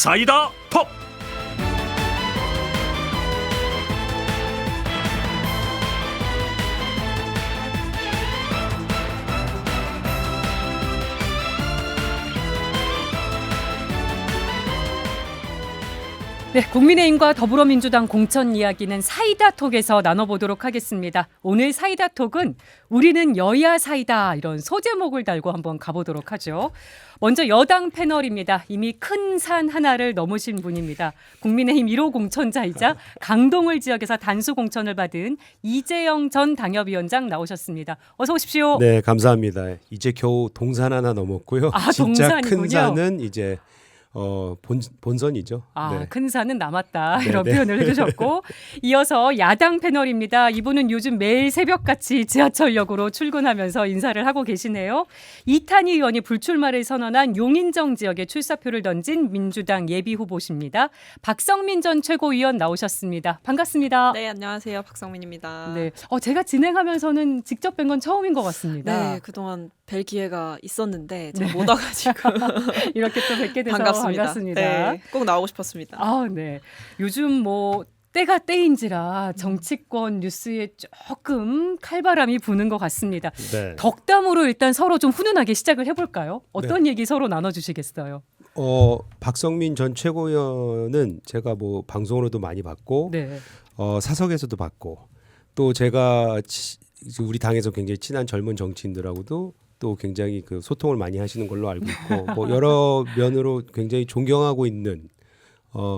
사이다 톡. 네, 국민의힘과 더불어민주당 공천 이야기는 사이다톡에서 나눠보도록 하겠습니다. 오늘 사이다톡은 우리는 여야 사이다 이런 소제목을 달고 한번 가보도록 하죠. 먼저 여당 패널입니다. 이미 큰 산 하나를 넘으신 분입니다. 국민의힘 1호 공천자이자 강동을 지역에서 단수 공천을 받은 이재영 전 당협위원장 나오셨습니다. 어서 오십시오. 네, 감사합니다. 이제 겨우 동산 하나 넘었고요. 아, 진짜 동산이군요. 큰 산은 이제 본선이죠. 아, 네. 큰 산은 남았다 네, 이런 네. 표현을 해주셨고 이어서 야당 패널입니다. 이분은 요즘 매일 새벽같이 지하철역으로 출근하면서 인사를 하고 계시네요. 이탄희 의원이 불출마를 선언한 용인정 지역에 출사표를 던진 민주당 예비후보십니다. 박성민 전 최고위원 나오셨습니다. 반갑습니다. 네, 안녕하세요. 박성민입니다. 네, 제가 진행하면서는 직접 뵌 건 처음인 것 같습니다. 네, 그동안 뵐 기회가 있었는데 제가 못 와가지고 이렇게 또 뵙게 돼서 반갑습니다. 네, 꼭 나오고 싶었습니다. 아, 네. 요즘 때가 때인지라 정치권 뉴스에 조금 칼바람이 부는 것 같습니다. 네. 덕담으로 일단 서로 좀 훈훈하게 시작을 해볼까요? 어떤 얘기 서로 나눠주시겠어요? 박성민 전 최고위원은 제가 방송으로도 많이 봤고 네. 사석에서도 봤고 또 제가 우리 당에서 굉장히 친한 젊은 정치인들하고도 또 굉장히 그 소통을 많이 하시는 걸로 알고 있고 여러 면으로 굉장히 존경하고 있는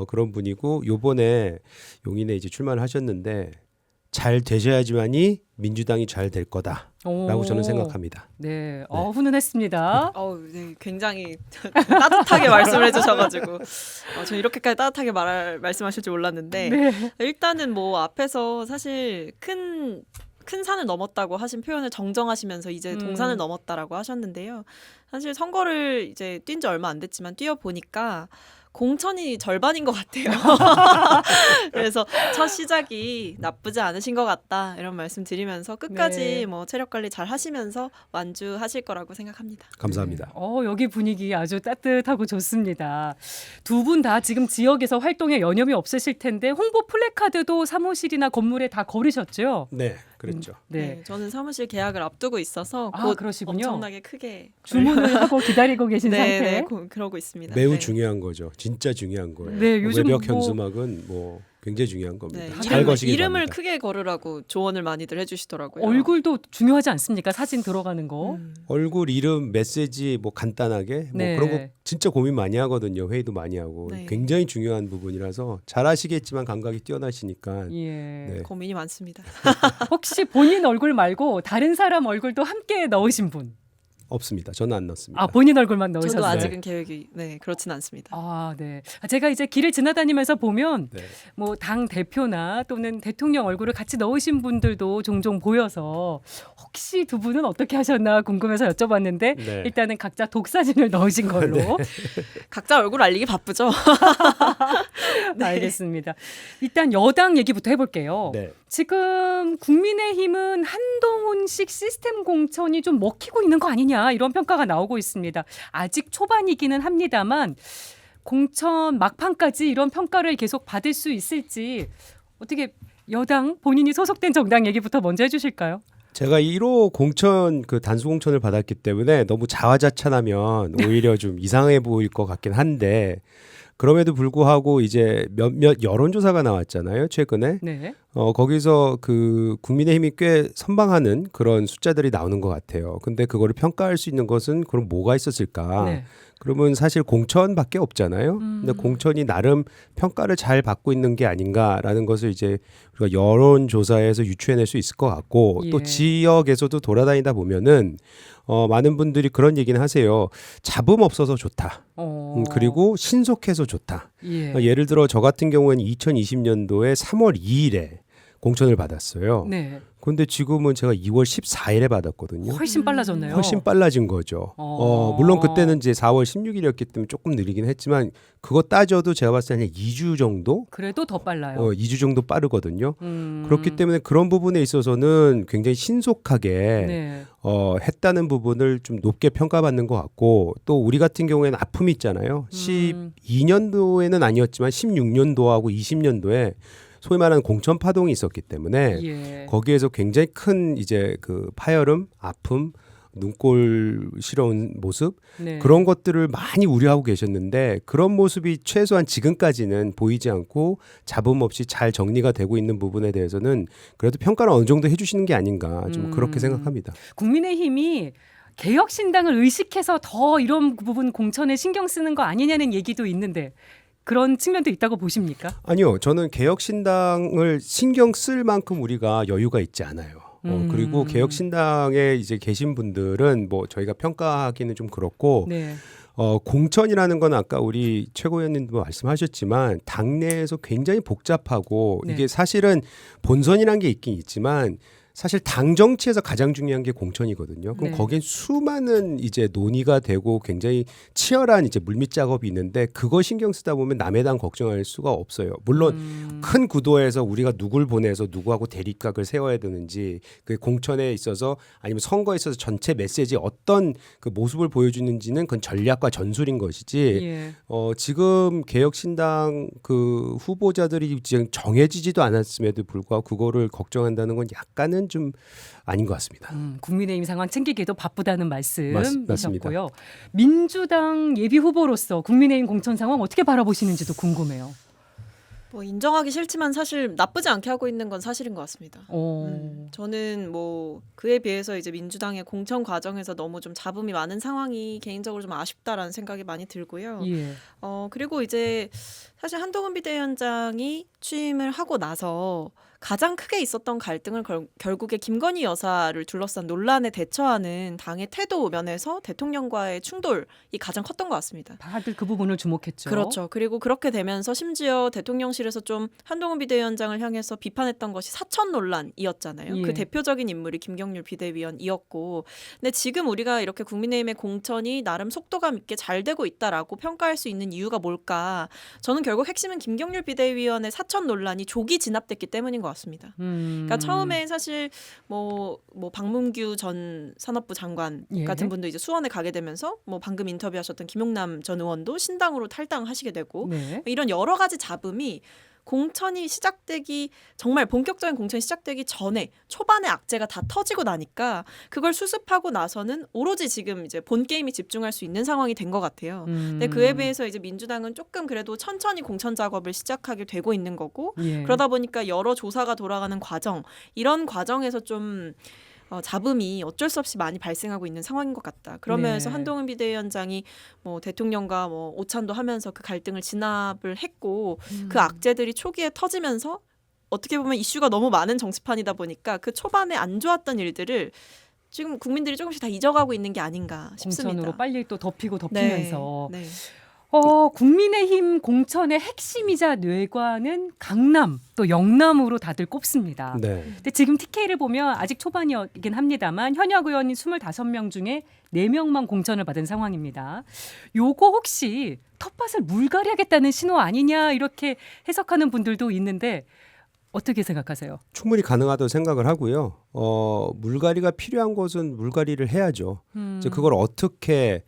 그런 분이고 요번에 용인에 이제 출마를 하셨는데 잘 되셔야지만이 민주당이 잘 될 거다라고 저는 생각합니다. 네, 훈훈했습니다. 네, 굉장히 따뜻하게 말씀을 해주셔가지고 저 이렇게까지 따뜻하게 말씀하실 줄 몰랐는데 네. 일단은 앞에서 사실 큰 산을 넘었다고 하신 표현을 정정하시면서 이제 동산을 넘었다라고 하셨는데요. 사실 선거를 이제 뛴 지 얼마 안 됐지만 뛰어보니까 공천이 절반인 것 같아요. 그래서 첫 시작이 나쁘지 않으신 것 같다 이런 말씀 드리면서 끝까지 네. 체력 관리 잘 하시면서 완주하실 거라고 생각합니다. 감사합니다. 여기 분위기 아주 따뜻하고 좋습니다. 두 분 다 지금 지역에서 활동에 여념이 없으실 텐데 홍보 플래카드도 사무실이나 건물에 다 거르셨죠? 네, 그랬죠. 네. 저는 사무실 계약을 앞두고 있어서 아, 곧 그러시군요. 엄청나게 크게 주문을 하고 기다리고 계신 네, 상태. 네, 그러고 있습니다. 매우 네. 중요한 거죠. 진짜 중요한 거예요. 네, 요즘 외벽 현수막은 굉장히 중요한 겁니다. 네, 잘 거시길 이름을 바랍니다. 크게 걸으라고 조언을 많이들 해주시더라고요. 얼굴도 중요하지 않습니까? 사진 들어가는 거. 얼굴, 이름, 메시지 간단하게 네. 그런 거 진짜 고민 많이 하거든요. 회의도 많이 하고 네. 굉장히 중요한 부분이라서 잘 아시겠지만 감각이 뛰어나시니까 예. 네. 고민이 많습니다. 혹시 본인 얼굴 말고 다른 사람 얼굴도 함께 넣으신 분? 없습니다. 저는 안 넣습니다. 아, 본인 얼굴만 넣으셨어요? 저도 아직은 계획이 그렇진 않습니다. 아, 네. 제가 이제 길을 지나다니면서 보면 네. 당 대표나 또는 대통령 얼굴을 같이 넣으신 분들도 종종 보여서 혹시 두 분은 어떻게 하셨나 궁금해서 여쭤봤는데 네. 일단은 각자 독사진을 넣으신 걸로 각자 얼굴 알리기 바쁘죠. 네. 알겠습니다. 일단 여당 얘기부터 해볼게요. 네. 지금 국민의힘은 한동훈식 시스템 공천이 좀 먹히고 있는 거 아니냐 이런 평가가 나오고 있습니다. 아직 초반이기는 합니다만 공천 막판까지 이런 평가를 계속 받을 수 있을지 어떻게 여당 본인이 소속된 정당 얘기부터 먼저 해주실까요? 제가 1호 공천 단수 공천을 받았기 때문에 너무 자화자찬하면 오히려 좀 이상해 보일 것 같긴 한데 그럼에도 불구하고 이제 몇몇 여론조사가 나왔잖아요, 최근에. 네. 거기서 국민의힘이 꽤 선방하는 그런 숫자들이 나오는 것 같아요. 근데 그거를 평가할 수 있는 것은 그럼 뭐가 있었을까? 네. 그러면 사실 공천밖에 없잖아요. 근데 공천이 나름 평가를 잘 받고 있는 게 아닌가라는 것을 이제 우리가 여론조사에서 유추해낼 수 있을 것 같고 예. 또 지역에서도 돌아다니다 보면은 많은 분들이 그런 얘기는 하세요. 잡음 없어서 좋다. 그리고 신속해서 좋다. 예. 예를 들어 저 같은 경우에는 2020년도에 3월 2일에 공천을 받았어요. 네. 근데 지금은 제가 2월 14일에 받았거든요. 훨씬 빨라졌네요. 훨씬 빨라진 거죠. 물론 그때는 이제 4월 16일이었기 때문에 조금 느리긴 했지만 그거 따져도 제가 봤을 때는 2주 정도? 그래도 더 빨라요. 2주 정도 빠르거든요. 그렇기 때문에 그런 부분에 있어서는 굉장히 신속하게 네. 했다는 부분을 좀 높게 평가받는 것 같고 또 우리 같은 경우에는 아픔이 있잖아요. 12년도에는 아니었지만 16년도하고 20년도에 소위 말하는 공천 파동이 있었기 때문에 예. 거기에서 굉장히 큰 이제 그 파열음, 아픔, 눈꼴시러운 모습 네. 그런 것들을 많이 우려하고 계셨는데 그런 모습이 최소한 지금까지는 보이지 않고 잡음 없이 잘 정리가 되고 있는 부분에 대해서는 그래도 평가를 어느 정도 해주시는 게 아닌가 좀 그렇게 생각합니다. 국민의힘이 개혁신당을 의식해서 더 이런 부분 공천에 신경 쓰는 거 아니냐는 얘기도 있는데 그런 측면도 있다고 보십니까? 아니요, 저는 개혁신당을 신경 쓸 만큼 우리가 여유가 있지 않아요. 그리고 개혁신당에 이제 계신 분들은 뭐 저희가 평가하기는 좀 그렇고 네. 공천이라는 건 아까 우리 최고위원님도 말씀하셨지만 당내에서 굉장히 복잡하고 네. 이게 사실은 본선이라는 게 있긴 있지만 사실 당 정치에서 가장 중요한 게 공천이거든요. 그럼 네. 거긴 수많은 이제 논의가 되고 굉장히 치열한 이제 물밑 작업이 있는데 그거 신경 쓰다 보면 남의 당 걱정할 수가 없어요. 물론 큰 구도에서 우리가 누굴 보내서 누구하고 대립각을 세워야 되는지 그 공천에 있어서 아니면 선거에 있어서 전체 메시지 어떤 그 모습을 보여주는지는 그건 전략과 전술인 것이지. 예. 지금 개혁신당 그 후보자들이 지금 정해지지도 않았음에도 불구하고 그거를 걱정한다는 건 약간은 좀 아닌 것 같습니다. 국민의힘 상황 챙기기도 바쁘다는 맞습니다. 말씀이셨고요. 민주당 예비 후보로서 국민의힘 공천 상황 어떻게 바라보시는지도 궁금해요. 뭐 인정하기 싫지만 사실 나쁘지 않게 하고 있는 건 사실인 것 같습니다. 오. 저는 뭐 그에 비해서 이제 민주당의 공천 과정에서 너무 좀 잡음이 많은 상황이 개인적으로 좀 아쉽다라는 생각이 많이 들고요. 예. 그리고 이제 사실 한동훈 비대위원장이 취임을 하고 나서 가장 크게 있었던 갈등을 결국에 김건희 여사를 둘러싼 논란에 대처하는 당의 태도 면에서 대통령과의 충돌이 가장 컸던 것 같습니다. 다들 그 부분을 주목했죠. 그렇죠. 그리고 그렇게 되면서 심지어 대통령실에서 좀 한동훈 비대위원장을 향해서 비판했던 것이 사천 논란이었잖아요. 예. 그 대표적인 인물이 김경률 비대위원이었고, 근데 지금 우리가 이렇게 국민의힘의 공천이 나름 속도감 있게 잘 되고 있다라고 평가할 수 있는 이유가 뭘까? 저는 결국 핵심은 김경률 비대위원의 사천 논란이 조기 진압됐기 때문인 것 같습니다. 그러니까 처음에 사실 뭐 박문규 전 산업부 장관 예. 같은 분도 이제 수원에 가게 되면서 뭐 방금 인터뷰하셨던 김용남 전 의원도 신당으로 탈당하시게 되고 네. 이런 여러 가지 잡음이 공천이 시작되기 정말 본격적인 공천이 시작되기 전에 초반에 악재가 다 터지고 나니까 그걸 수습하고 나서는 오로지 지금 이제 본 게임에 집중할 수 있는 상황이 된 것 같아요. 근데 그에 비해서 이제 민주당은 조금 그래도 천천히 공천 작업을 시작하게 되고 있는 거고 예. 그러다 보니까 여러 조사가 돌아가는 과정 이런 과정에서 좀 잡음이 어쩔 수 없이 많이 발생하고 있는 상황인 것 같다. 그러면서 네. 한동훈 비대위원장이 뭐 대통령과 뭐 오찬도 하면서 그 갈등을 진압을 했고 그 악재들이 초기에 터지면서 어떻게 보면 이슈가 너무 많은 정치판이다 보니까 그 초반에 안 좋았던 일들을 지금 국민들이 조금씩 다 잊어가고 있는 게 아닌가 싶습니다. 공천으로 빨리 또 덮이고 덮이면서 네. 국민의힘 공천의 핵심이자 뇌관은 강남 또 영남으로 다들 꼽습니다. 네. 근데 지금 TK를 보면 아직 초반이긴 합니다만 현역 의원이 25명 중에 4명만 공천을 받은 상황입니다. 요거 혹시 텃밭을 물갈이하겠다는 신호 아니냐 이렇게 해석하는 분들도 있는데 어떻게 생각하세요? 충분히 가능하다고 생각을 하고요. 물갈이가 필요한 것은 물갈이를 해야죠. 이제 그걸 어떻게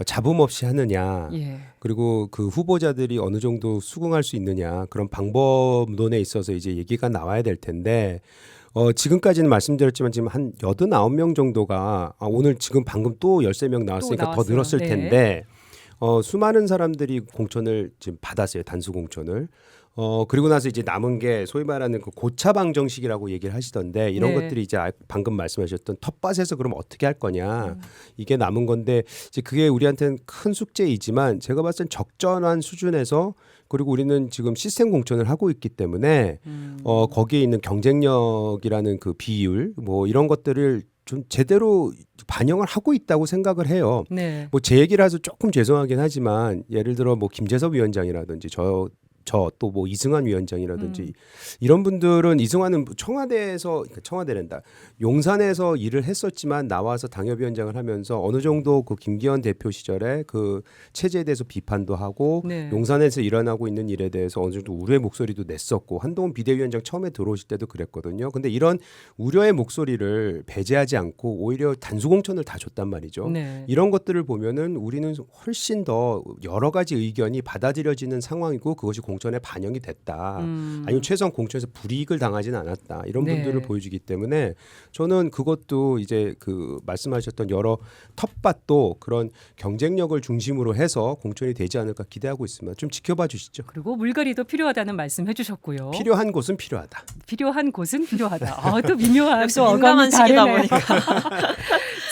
잡음 없이 하느냐. 예. 그리고 그 후보자들이 어느 정도 수긍할 수 있느냐. 그런 방법론에 있어서 이제 얘기가 나와야 될 텐데 지금까지는 말씀드렸지만 지금 한 89명 정도가 오늘 지금 방금 또 13명 나왔으니까 더 나왔어요. 늘었을 네. 텐데 수많은 사람들이 공천을 지금 받았어요. 단수 공천을. 그리고 나서 이제 남은 게 소위 말하는 그 고차 방정식이라고 얘기를 하시던데 이런 네. 것들이 이제 방금 말씀하셨던 텃밭에서 그럼 어떻게 할 거냐 이게 남은 건데 이제 그게 우리한테는 큰 숙제이지만 제가 봤을 땐 적절한 수준에서 그리고 우리는 지금 시스템 공천을 하고 있기 때문에 거기에 있는 경쟁력이라는 그 비율 뭐 이런 것들을 좀 제대로 반영을 하고 있다고 생각을 해요. 네. 뭐 제 얘기를 해서 조금 죄송하긴 하지만 예를 들어 뭐 김재섭 위원장이라든지 저 저 또 뭐 이승환 위원장이라든지 이런 분들은 이승환은 청와대에서 그러니까 청와대란다 용산에서 일을 했었지만 나와서 당협위원장을 하면서 어느 정도 그 김기현 대표 시절에 그 체제에 대해서 비판도 하고 네. 용산에서 일어나고 있는 일에 대해서 어느 정도 우려의 목소리도 냈었고 한동훈 비대위원장 처음에 들어오실 때도 그랬거든요. 근데 이런 우려의 목소리를 배제하지 않고 오히려 단수공천을 다 줬단 말이죠. 네. 이런 것들을 보면은 우리는 훨씬 더 여러 가지 의견이 받아들여지는 상황이고 그것이 공천에 반영이 됐다. 아니면 최소한 공천에서 불이익을 당하지는 않았다. 이런 네. 분들을 보여주기 때문에 저는 그것도 이제 그 말씀하셨던 여러 텃밭도 그런 경쟁력을 중심으로 해서 공천이 되지 않을까 기대하고 있습니다. 좀 지켜봐 주시죠. 그리고 물갈이도 필요하다는 말씀 해주셨고요. 필요한 곳은 필요하다. 필요한 곳은 필요하다. 또 미묘한 역시 또 민감한 어감이 시기다 다르네요. 보니까.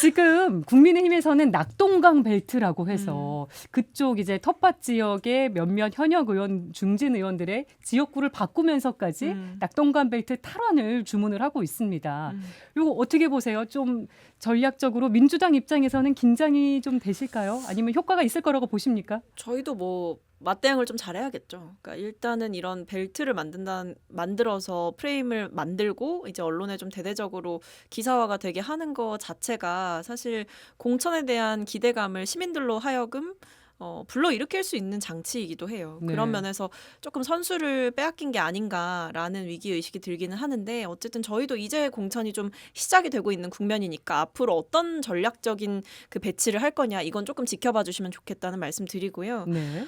지금 국민의힘에서는 낙동강 벨트라고 해서 그쪽 이제 텃밭 지역의 몇몇 현역 의원, 중진 의원들의 지역구를 바꾸면서까지 낙동강 벨트 탈환을 주문을 하고 있습니다. 이거 어떻게 보세요? 좀 전략적으로 민주당 입장에서는 긴장이 좀 되실까요? 아니면 효과가 있을 거라고 보십니까? 저희도 뭐 맞대응을 좀 잘해야겠죠. 그러니까 일단은 이런 벨트를 만들어서 프레임을 만들고 이제 언론에 좀 대대적으로 기사화가 되게 하는 거 자체가 사실 공천에 대한 기대감을 시민들로 하여금 불러일으킬 수 있는 장치이기도 해요. 네. 그런 면에서 조금 선수를 빼앗긴 게 아닌가라는 위기의식이 들기는 하는데 어쨌든 저희도 이제 공천이 좀 시작이 되고 있는 국면이니까 앞으로 어떤 전략적인 그 배치를 할 거냐 이건 조금 지켜봐 주시면 좋겠다는 말씀 드리고요. 네.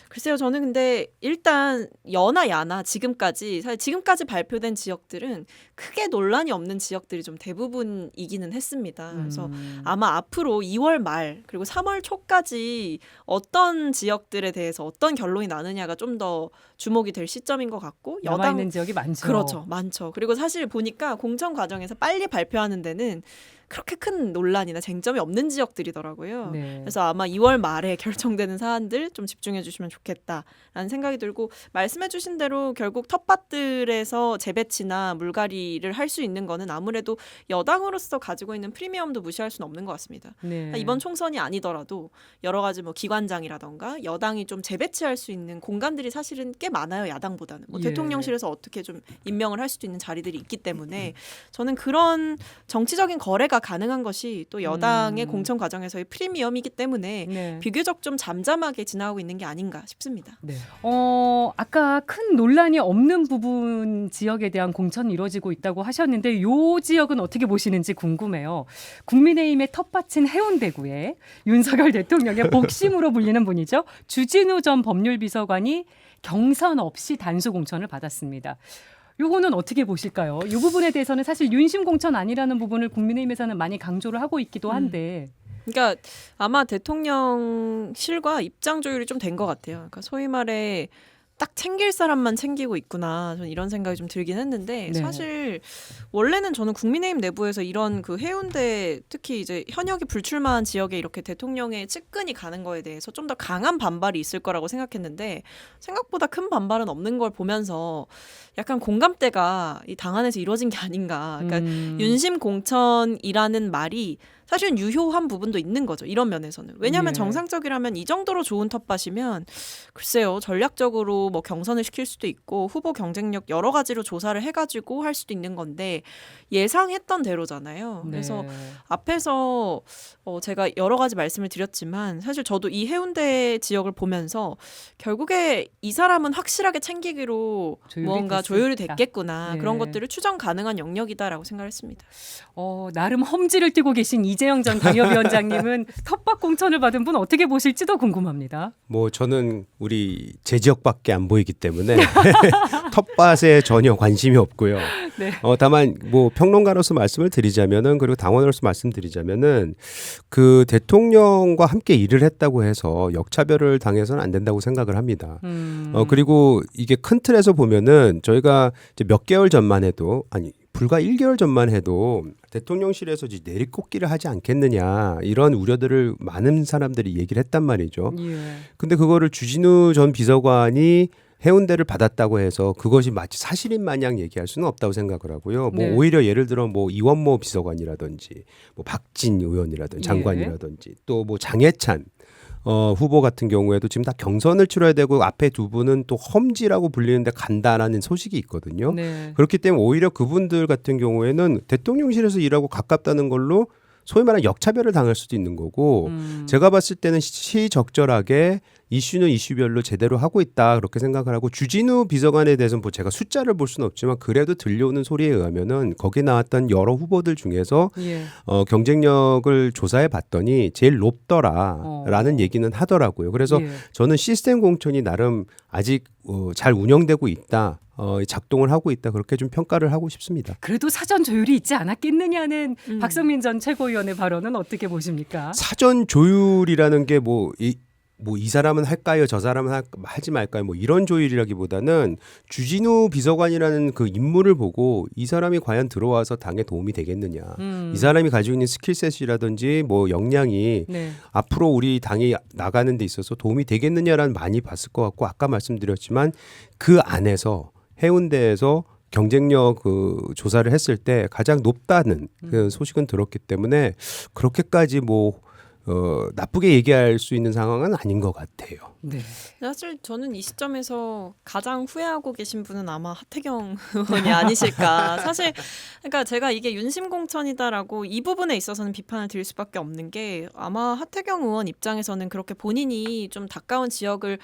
글쎄요. 저는 근데 일단 여나 야나 지금까지 사실 지금까지 발표된 지역들은 크게 논란이 없는 지역들이 좀 대부분이기는 했습니다. 그래서 아마 앞으로 2월 말 그리고 3월 초까지 어떤 지역들에 대해서 어떤 결론이 나느냐가 좀 더 주목이 될 시점인 것 같고 남아 있는 지역이 많죠. 그렇죠. 많죠. 그리고 사실 보니까 공천 과정에서 빨리 발표하는 데는 그렇게 큰 논란이나 쟁점이 없는 지역들이더라고요. 네. 그래서 아마 2월 말에 결정되는 사안들 좀 집중해 주시면 좋겠다라는 생각이 들고 말씀해 주신 대로 결국 텃밭들에서 재배치나 물갈이를 할 수 있는 거는 아무래도 여당으로서 가지고 있는 프리미엄도 무시할 수는 없는 것 같습니다. 네. 이번 총선이 아니더라도 여러 가지 뭐 기관장이라던가 여당이 좀 재배치할 수 있는 공간들이 사실은 꽤 많아요. 야당보다는. 뭐 예. 대통령실에서 어떻게 좀 임명을 할 수도 있는 자리들이 있기 때문에 저는 그런 정치적인 거래가 가능한 것이 또 여당의 공천 과정에서의 프리미엄이기 때문에 네. 비교적 좀 잠잠하게 지나가고 있는 게 아닌가 싶습니다. 네. 아까 큰 논란이 없는 부분 지역에 대한 공천이 이루어지고 있다고 하셨는데 이 지역은 어떻게 보시는지 궁금해요. 국민의힘의 텃밭인 해운대구에 윤석열 대통령의 복심으로 불리는 분이죠. 주진우 전 법률비서관이 경선 없이 단수 공천을 받았습니다. 요거는 어떻게 보실까요? 이 부분에 대해서는 사실 윤심 공천 아니라는 부분을 국민의힘에서는 많이 강조를 하고 있기도 한데. 그러니까 아마 대통령실과 입장 조율이 좀 된 것 같아요. 그러니까 소위 말해 딱 챙길 사람만 챙기고 있구나. 저는 이런 생각이 좀 들긴 했는데 네. 사실 원래는 저는 국민의힘 내부에서 이런 그 해운대 특히 이제 현역이 불출마한 지역에 이렇게 대통령의 측근이 가는 거에 대해서 좀 더 강한 반발이 있을 거라고 생각했는데 생각보다 큰 반발은 없는 걸 보면서 약간 공감대가 이 당 안에서 이루어진 게 아닌가. 그러니까 윤심 공천이라는 말이 사실은 유효한 부분도 있는 거죠. 이런 면에서는. 왜냐하면 예. 정상적이라면 이 정도로 좋은 텃밭이면 글쎄요. 전략적으로 뭐 경선을 시킬 수도 있고 후보 경쟁력 여러 가지로 조사를 해가지고 할 수도 있는 건데 예상했던 대로잖아요. 그래서 네. 앞에서 제가 여러 가지 말씀을 드렸지만 사실 저도 이 해운대 지역을 보면서 결국에 이 사람은 확실하게 챙기기로 조율이 무언가 됐을 조율이 거다. 됐겠구나. 네. 그런 것들을 추정 가능한 영역이다라고 생각했습니다. 나름 험지를 뛰고 계신 이재영 전 당협위원장님은 텃밭 공천을 받은 분 어떻게 보실지도 궁금합니다. 뭐 저는 우리 제 지역밖에 안 보이기 때문에 텃밭에 전혀 관심이 없고요. 네. 다만 뭐 평론가로서 말씀을 드리자면은 그리고 당원으로서 말씀드리자면은 그 대통령과 함께 일을 했다고 해서 역차별을 당해서는 안 된다고 생각을 합니다. 그리고 이게 큰 틀에서 보면은 저희가 이제 몇 개월 전만 해도 불과 1개월 전만 해도 대통령실에서 이제 내리꽂기를 하지 않겠느냐 이런 우려들을 많은 사람들이 얘기를 했단 말이죠. 예. 근데 그거를 주진우 전 비서관이 해운대를 받았다고 해서 그것이 마치 사실인 마냥 얘기할 수는 없다고 생각을 하고요. 뭐 네. 오히려 예를 들어 뭐 이원모 비서관이라든지 뭐 박진 의원이라든지 장관이라든지 또 뭐 장해찬 후보 같은 경우에도 지금 다 경선을 치러야 되고 앞에 두 분은 또 험지라고 불리는데 간다라는 소식이 있거든요. 네. 그렇기 때문에 오히려 그분들 같은 경우에는 대통령실에서 일하고 가깝다는 걸로 소위 말하는 역차별을 당할 수도 있는 거고 제가 봤을 때는 시적절하게 이슈는 이슈별로 제대로 하고 있다 그렇게 생각을 하고 주진우 비서관에 대해서는 뭐 제가 숫자를 볼 수는 없지만 그래도 들려오는 소리에 의하면은 거기 나왔던 여러 후보들 중에서 예. 경쟁력을 조사해 봤더니 제일 높더라라는 얘기는 하더라고요. 그래서 예. 저는 시스템 공천이 나름 아직 잘 운영되고 있다. 작동을 하고 있다. 그렇게 좀 평가를 하고 싶습니다. 그래도 사전 조율이 있지 않았겠느냐는 박성민 전 최고위원의 발언은 어떻게 보십니까? 사전 조율이라는 게 이 사람은 할까요? 저 사람은 하지 말까요? 뭐 이런 조율이라기보다는 주진우 비서관이라는 그 인물을 보고 이 사람이 과연 들어와서 당에 도움이 되겠느냐. 이 사람이 가지고 있는 스킬셋이라든지 뭐 역량이 네. 앞으로 우리 당이 나가는 데 있어서 도움이 되겠느냐라는 많이 봤을 것 같고 아까 말씀드렸지만 그 안에서 해운대에서 경쟁력 그 조사를 했을 때 가장 높다는 그 소식은 들었기 때문에 그렇게까지 나쁘게 얘기할 수 있는 상황은 아닌 것 같아요. 네. 사실 저는 이 시점에서 가장 후회하고 계신 분은 아마 하태경 의원이 아니실까. 사실 그러니까 제가 이게 윤심 공천이다라고 이 부분에 있어서는 비판을 드릴 수밖에 없는 게 아마 하태경 의원 입장에서는 그렇게 본인이 좀 가까운 지역을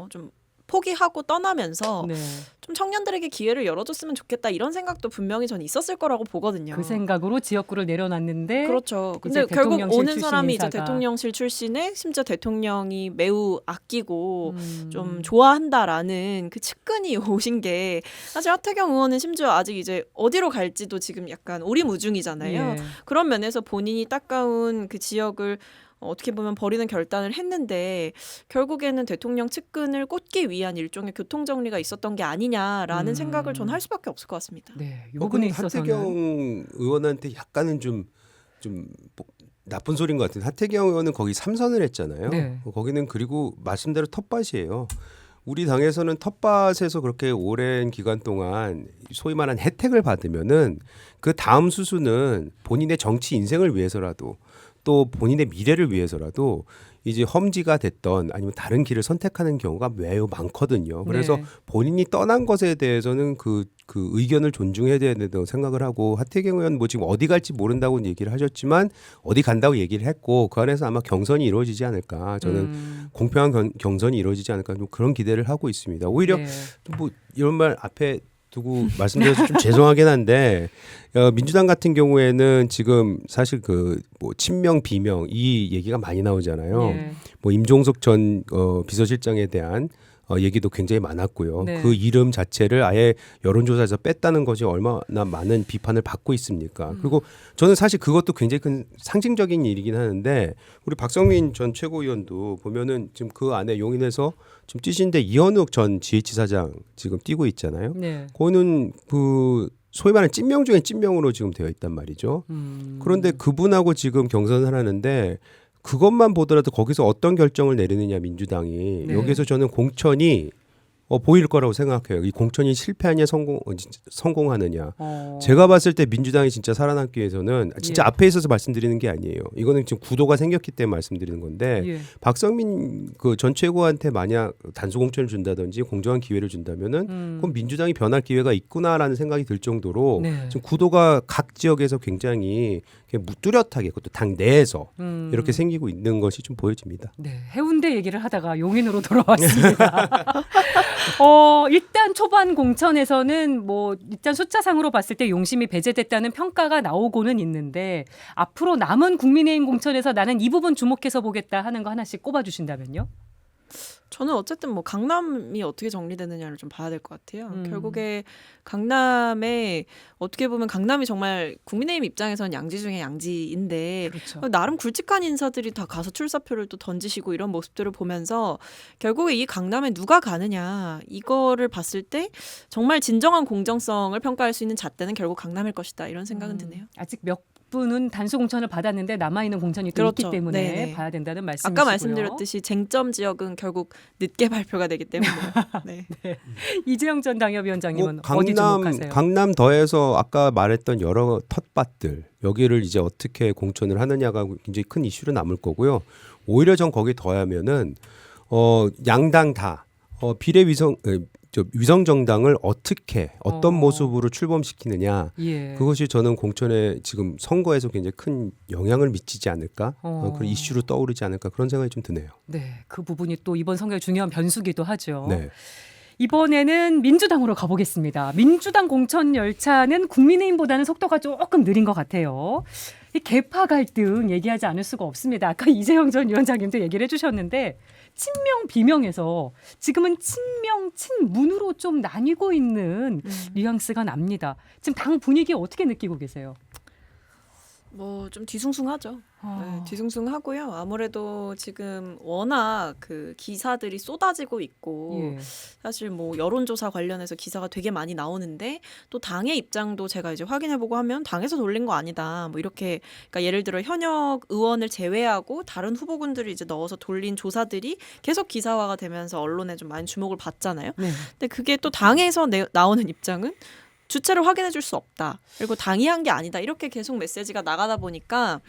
좀 포기하고 떠나면서 네. 좀 청년들에게 기회를 열어줬으면 좋겠다 이런 생각도 분명히 저는 있었을 거라고 보거든요. 그 생각으로 지역구를 내려놨는데 그렇죠. 이제 근데 결국 대통령실 오는 출신 사람이 이제 인사가. 대통령실 출신에 심지어 대통령이 매우 아끼고 음. 좀 좋아한다라는 그 측근이 오신 게 사실 하태경 의원은 심지어 아직 이제 어디로 갈지도 지금 약간 오리무중이잖아요. 예. 그런 면에서 본인이 따가운 그 지역을 어떻게 보면 버리는 결단을 했는데 결국에는 대통령 측근을 꽂기 위한 일종의 교통정리가 있었던 게 아니냐라는 생각을 전 할 수밖에 없을 것 같습니다. 네. 이 부분에 있어서는 하태경 의원한테 약간은 좀 나쁜 소리인 것 같은데 하태경 의원은 거기 3선을 했잖아요. 네. 거기는 그리고 말씀대로 텃밭이에요. 우리 당에서는 텃밭에서 그렇게 오랜 기간 동안 소위 말하는 혜택을 받으면은 그 다음 수순은 본인의 정치 인생을 위해서라도 또 본인의 미래를 위해서라도 이제 험지가 됐던 아니면 다른 길을 선택하는 경우가 매우 많거든요. 그래서 네. 본인이 떠난 것에 대해서는 그 의견을 존중해야 된다고 생각을 하고 하태경 의원 뭐 지금 어디 갈지 모른다고 얘기를 하셨지만 어디 간다고 얘기를 했고 그 안에서 아마 경선이 이루어지지 않을까. 저는 공평한 경선이 이루어지지 않을까 좀 그런 기대를 하고 있습니다. 오히려 네. 뭐 이런 말 앞에 두고 말씀드려서 좀 죄송하긴 한데 민주당 같은 경우에는 지금 사실 뭐 친명 비명 이 얘기가 많이 나오잖아요. 네. 뭐 임종석 전 비서실장에 대한 얘기도 굉장히 많았고요. 네. 그 이름 자체를 아예 여론조사에서 뺐다는 것이 얼마나 많은 비판을 받고 있습니까? 그리고 저는 사실 그것도 굉장히 큰 상징적인 일이긴 하는데 우리 박성민 전 최고위원도 보면은 지금 그 안에 용인에서 지금 뛰시는데 이현욱 전 GH사장 지금 뛰고 있잖아요. 네. 그거는 그 소위 말하는 찐명 중에 찐명으로 지금 되어 있단 말이죠. 그런데 그분하고 지금 경선을 하는데 그것만 보더라도 거기서 어떤 결정을 내리느냐 민주당이 네. 여기서 저는 공천이 보일 거라고 생각해요. 이 공천이 실패하냐 성공하느냐. 제가 봤을 때 민주당이 진짜 살아남기 위해서는 진짜 예. 앞에 있어서 말씀드리는 게 아니에요. 이거는 지금 구도가 생겼기 때문에 말씀드리는 건데 예. 박성민 그 전 최고한테 만약 단수 공천을 준다든지 공정한 기회를 준다면은 그럼 민주당이 변할 기회가 있구나라는 생각이 들 정도로 네. 지금 구도가 각 지역에서 굉장히 뚜렷하게 그것도 당 내에서 이렇게 생기고 있는 것이 좀 보여집니다. 네, 해운대 얘기를 하다가 용인으로 돌아왔습니다. 일단 초반 공천에서는 뭐 일단 숫자상으로 봤을 때 용심이 배제됐다는 평가가 나오고는 있는데 앞으로 남은 국민의힘 공천에서 나는 이 부분 주목해서 보겠다 하는 거 하나씩 꼽아주신다면요? 저는 어쨌든 뭐 강남이 어떻게 정리되느냐를 좀 봐야 될 것 같아요. 결국에 강남에 어떻게 보면 강남이 정말 국민의힘 입장에서는 양지 중에 양지인데 그렇죠. 나름 굵직한 인사들이 다 가서 출사표를 또 던지시고 이런 모습들을 보면서 결국에 이 강남에 누가 가느냐 이거를 봤을 때 정말 진정한 공정성을 평가할 수 있는 잣대는 결국 강남일 것이다 이런 생각은 드네요. 아직 몇 분은 단수 공천을 받았는데 남아있는 공천이 또 그렇죠. 있기 때문에 네네. 봐야 된다는 말씀이시고요. 아까 말씀드렸듯이 쟁점 지역은 결국 늦게 발표가 되기 때문에 네. 이재영 전 당협위원장님은 뭐 어디 주목하세요? 강남 더해서 아까 말했던 여러 텃밭들 여기를 이제 어떻게 공천을 하느냐가 굉장히 큰 이슈로 남을 거고요. 오히려 전 거기에 더하면은 양당 다 위성 정당을 어떻게 어떤 모습으로 출범시키느냐 예. 그것이 저는 공천에 지금 선거에서 굉장히 큰 영향을 미치지 않을까 그런 이슈로 떠오르지 않을까 그런 생각이 좀 드네요. 네, 그 부분이 또 이번 선거의 중요한 변수기도 하죠. 네. 이번에는 민주당으로 가보겠습니다. 민주당 공천 열차는 국민의힘보다는 속도가 조금 느린 것 같아요. 이 계파 갈등 얘기하지 않을 수가 없습니다. 아까 이재영 전 위원장님도 얘기를 해주셨는데 친명 비명에서 지금은 친명 친문으로 좀 나뉘고 있는 뉘앙스가 납니다. 지금 당 분위기 어떻게 느끼고 계세요? 뭐 좀 뒤숭숭하죠. 네, 뒤숭숭하고요. 아무래도 지금 워낙 그 기사들이 쏟아지고 있고 예. 사실 뭐 여론조사 관련해서 기사가 되게 많이 나오는데 또 당의 입장도 제가 이제 확인해보고 하면 당에서 돌린 거 아니다. 뭐 이렇게 그러니까 예를 들어 현역 의원을 제외하고 다른 후보군들을 이제 넣어서 돌린 조사들이 계속 기사화가 되면서 언론에 좀 많이 주목을 받잖아요. 네. 근데 그게 또 당에서 나오는 입장은 주체를 확인해 줄 수 없다. 그리고 당이 한 게 아니다. 이렇게 계속 메시지가 나가다 보니까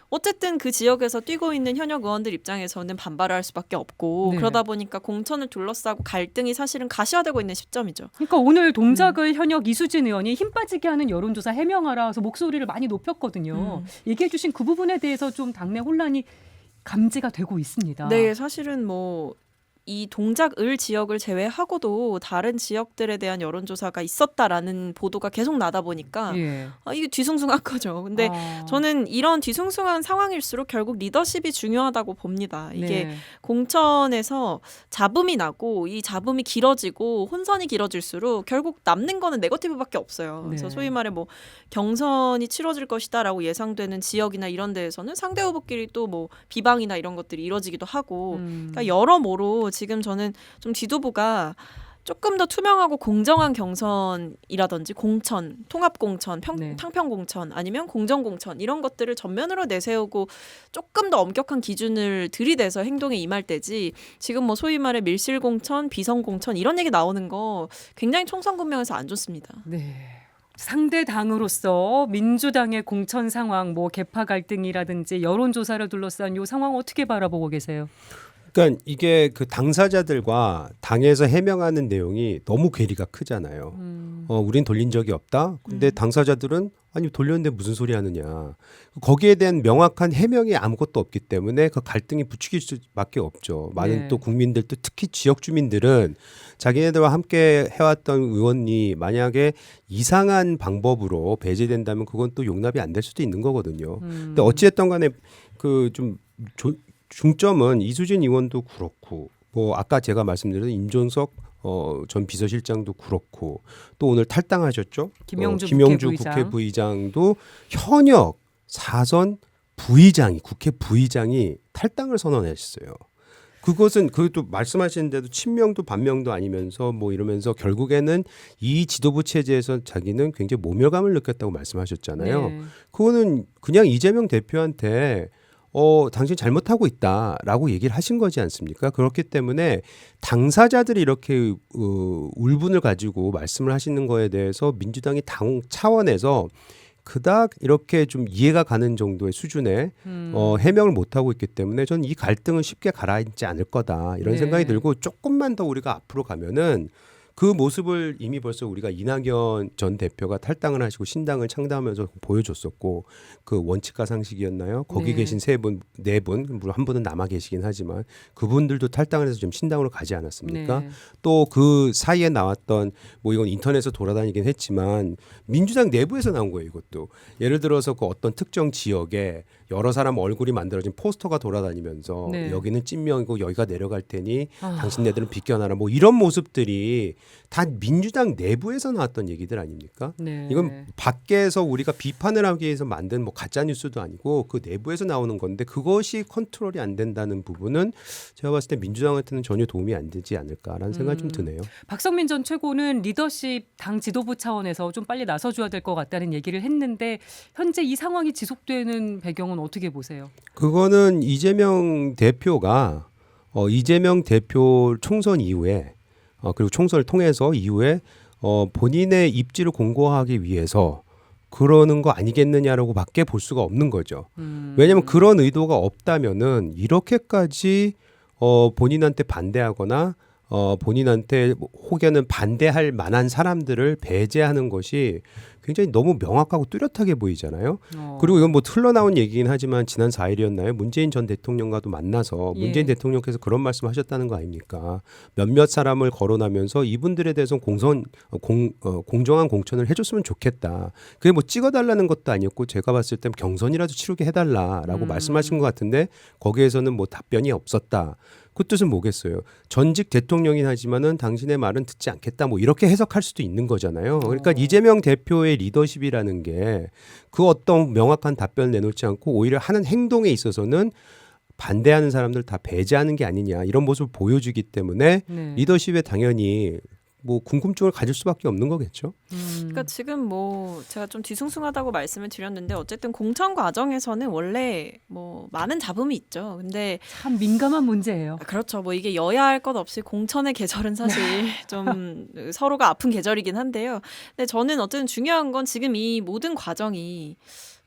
어쨌든 그 지역에서 뛰고 있는 현역 의원들 입장에서는 반발을 할 수밖에 없고 네. 그러다 보니까 공천을 둘러싸고 갈등이 사실은 가시화되고 있는 시점이죠. 그러니까 오늘 동작을 현역 이수진 의원이 힘 빠지게 하는 여론조사 해명하라 해서 목소리를 많이 높였거든요. 얘기해 주신 그 부분에 대해서 좀 당내 혼란이 감지가 되고 있습니다. 네, 사실은 뭐 이 동작을 지역을 제외하고도 다른 지역들에 대한 여론조사가 있었다라는 보도가 계속 나다 보니까 예. 이게 뒤숭숭한 거죠. 근데 저는 이런 뒤숭숭한 상황일수록 결국 리더십이 중요하다고 봅니다. 이게 네. 공천에서 잡음이 나고 이 잡음이 길어지고 혼선이 길어질수록 결국 남는 거는 네거티브밖에 없어요. 그래서 네. 소위 말해 뭐 경선이 치러질 것이다라고 예상되는 지역이나 이런 데에서는 상대 후보끼리 또 뭐 비방이나 이런 것들이 이뤄지기도 하고 그러니까 여러모로 지금 저는 좀 지도부가 조금 더 투명하고 공정한 경선이라든지 공천, 통합공천, 네. 탕평공천 아니면 공정공천 이런 것들을 전면으로 내세우고 조금 더 엄격한 기준을 들이대서 행동에 임할 때지 지금 뭐 소위 말해 밀실공천, 비성공천 이런 얘기 나오는 거 굉장히 총선군명에서 안 좋습니다. 네. 상대 당으로서 민주당의 공천 상황, 뭐 계파 갈등이라든지 여론조사를 둘러싼 이 상황 어떻게 바라보고 계세요? 그러니까 이게 그 당사자들과 당에서 해명하는 내용이 너무 괴리가 크잖아요. 우린 돌린 적이 없다. 근데 당사자들은 아니 돌렸는데 무슨 소리 하느냐. 거기에 대한 명확한 해명이 아무것도 없기 때문에 그 갈등이 부추길 수밖에 없죠. 많은 네. 또 국민들 또 특히 지역 주민들은 자기네들과 함께 해왔던 의원이 만약에 이상한 방법으로 배제된다면 그건 또 용납이 안 될 수도 있는 거거든요. 근데 어찌됐든 간에 그 좀 중점은 이수진 의원도 그렇고 뭐 아까 제가 말씀드린 임종석 전 비서실장도 그렇고 또 오늘 탈당하셨죠. 김영주 국회 부의장도 현역 4선 국회 부의장이 탈당을 선언했어요. 그것은 그것도 말씀하시는데도 친명도 반명도 아니면서 뭐 이러면서 결국에는 이 지도부 체제에서 자기는 굉장히 모멸감을 느꼈다고 말씀하셨잖아요. 네. 그거는 그냥 이재명 대표한테 당신 잘못하고 있다라고 얘기를 하신 거지 않습니까? 그렇기 때문에 당사자들이 이렇게 울분을 가지고 말씀을 하시는 거에 대해서 민주당이 당 차원에서 그닥 이렇게 좀 이해가 가는 정도의 수준의 해명을 못하고 있기 때문에 저는 이 갈등은 쉽게 가라앉지 않을 거다 이런 네. 생각이 들고 조금만 더 우리가 앞으로 가면은 그 모습을 이미 벌써 우리가 이낙연 전 대표가 탈당을 하시고 신당을 창당하면서 보여줬었고 그 원칙과 상식이었나요? 거기 네. 계신 네 분, 물론 한 분은 남아 계시긴 하지만 그분들도 탈당을 해서 좀 신당으로 가지 않았습니까? 네. 또 그 사이에 나왔던 뭐 이건 인터넷에서 돌아다니긴 했지만 민주당 내부에서 나온 거예요. 이것도 예를 들어서 그 어떤 특정 지역에 여러 사람 얼굴이 만들어진 포스터가 돌아다니면서 네. 여기는 찐명이고 여기가 내려갈 테니 당신네들은 비껴나라 뭐 이런 모습들이 다 민주당 내부에서 나왔던 얘기들 아닙니까? 네. 이건 밖에서 우리가 비판을 하기 위해서 만든 뭐 가짜 뉴스도 아니고 그 내부에서 나오는 건데 그것이 컨트롤이 안 된다는 부분은 제가 봤을 때 민주당한테는 전혀 도움이 안 되지 않을까라는 생각이 좀 드네요. 박성민 전 최고는 리더십 당 지도부 차원에서 좀 빨리 나서줘야 될 것 같다는 얘기를 했는데 현재 이 상황이 지속되는 배경은 어떻게 보세요? 그거는 이재명 대표가 이재명 대표 총선 이후에 그리고 총선을 통해서 이후에 본인의 입지를 공고하기 위해서 그러는 거 아니겠느냐라고밖에 볼 수가 없는 거죠. 왜냐하면 그런 의도가 없다면은 이렇게까지 본인한테 반대하거나 본인한테 혹여는 반대할 만한 사람들을 배제하는 것이 굉장히 너무 명확하고 뚜렷하게 보이잖아요. 그리고 이건 뭐 흘러나온 얘기긴 하지만 지난 4일이었나요? 문재인 전 대통령과도 만나서 문재인 대통령께서 그런 말씀하셨다는 거 아닙니까? 몇몇 사람을 거론하면서 이분들에 대해서 공정한 공천을 해줬으면 좋겠다. 그게 뭐 찍어달라는 것도 아니었고 제가 봤을 때 경선이라도 치르게 해달라라고 말씀하신 것 같은데 거기에서는 뭐 답변이 없었다. 그 뜻은 뭐겠어요? 전직 대통령이긴 하지만은 당신의 말은 듣지 않겠다. 뭐 이렇게 해석할 수도 있는 거잖아요. 그러니까 이재명 대표의 리더십이라는 게 그 어떤 명확한 답변을 내놓지 않고 오히려 하는 행동에 있어서는 반대하는 사람들 다 배제하는 게 아니냐 이런 모습을 보여주기 때문에 리더십에 당연히 뭐 궁금증을 가질 수밖에 없는 거겠죠. 그러니까 지금 뭐 제가 좀 뒤숭숭하다고 말씀을 드렸는데 어쨌든 공천 과정에서는 원래 뭐 많은 잡음이 있죠. 근데 참 민감한 문제예요. 그렇죠. 뭐 이게 여야 할 것 없이 공천의 계절은 사실 좀 서로가 아픈 계절이긴 한데요. 근데 저는 어쨌든 중요한 건 지금 이 모든 과정이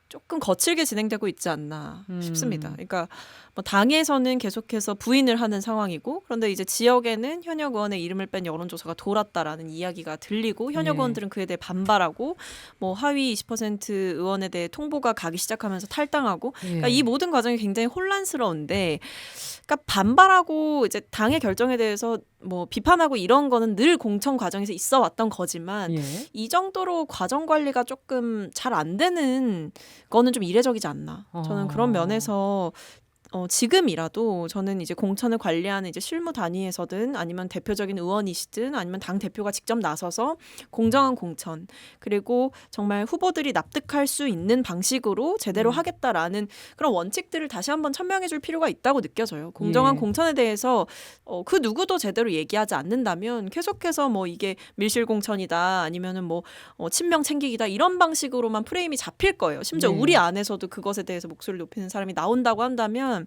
조금 거칠게 진행되고 있지 않나 싶습니다. 그러니까 뭐 당에서는 계속해서 부인을 하는 상황이고 그런데 이제 지역에는 현역 의원의 이름을 뺀 여론조사가 돌았다라는 이야기가 들리고 현역 의원들은 그에 대해 반발하고 뭐 하위 20% 의원에 대해 통보가 가기 시작하면서 탈당하고 그러니까 이 모든 과정이 굉장히 혼란스러운데 그러니까 반발하고 이제 당의 결정에 대해서 뭐 비판하고 이런 거는 늘 공천 과정에서 있어 왔던 거지만 이 정도로 과정 관리가 조금 잘 안 되는 거는 좀 이례적이지 않나. 저는 그런 면에서 지금이라도 저는 이제 공천을 관리하는 이제 실무 단위에서든 아니면 대표적인 의원이시든 아니면 당 대표가 직접 나서서 공정한 공천 그리고 정말 후보들이 납득할 수 있는 방식으로 제대로 하겠다라는 그런 원칙들을 다시 한번 천명해 줄 필요가 있다고 느껴져요. 공정한 공천에 대해서 그 누구도 제대로 얘기하지 않는다면 계속해서 뭐 이게 밀실 공천이다 아니면은 뭐 친명 챙기기다 이런 방식으로만 프레임이 잡힐 거예요. 심지어 우리 안에서도 그것에 대해서 목소리를 높이는 사람이 나온다고 한다면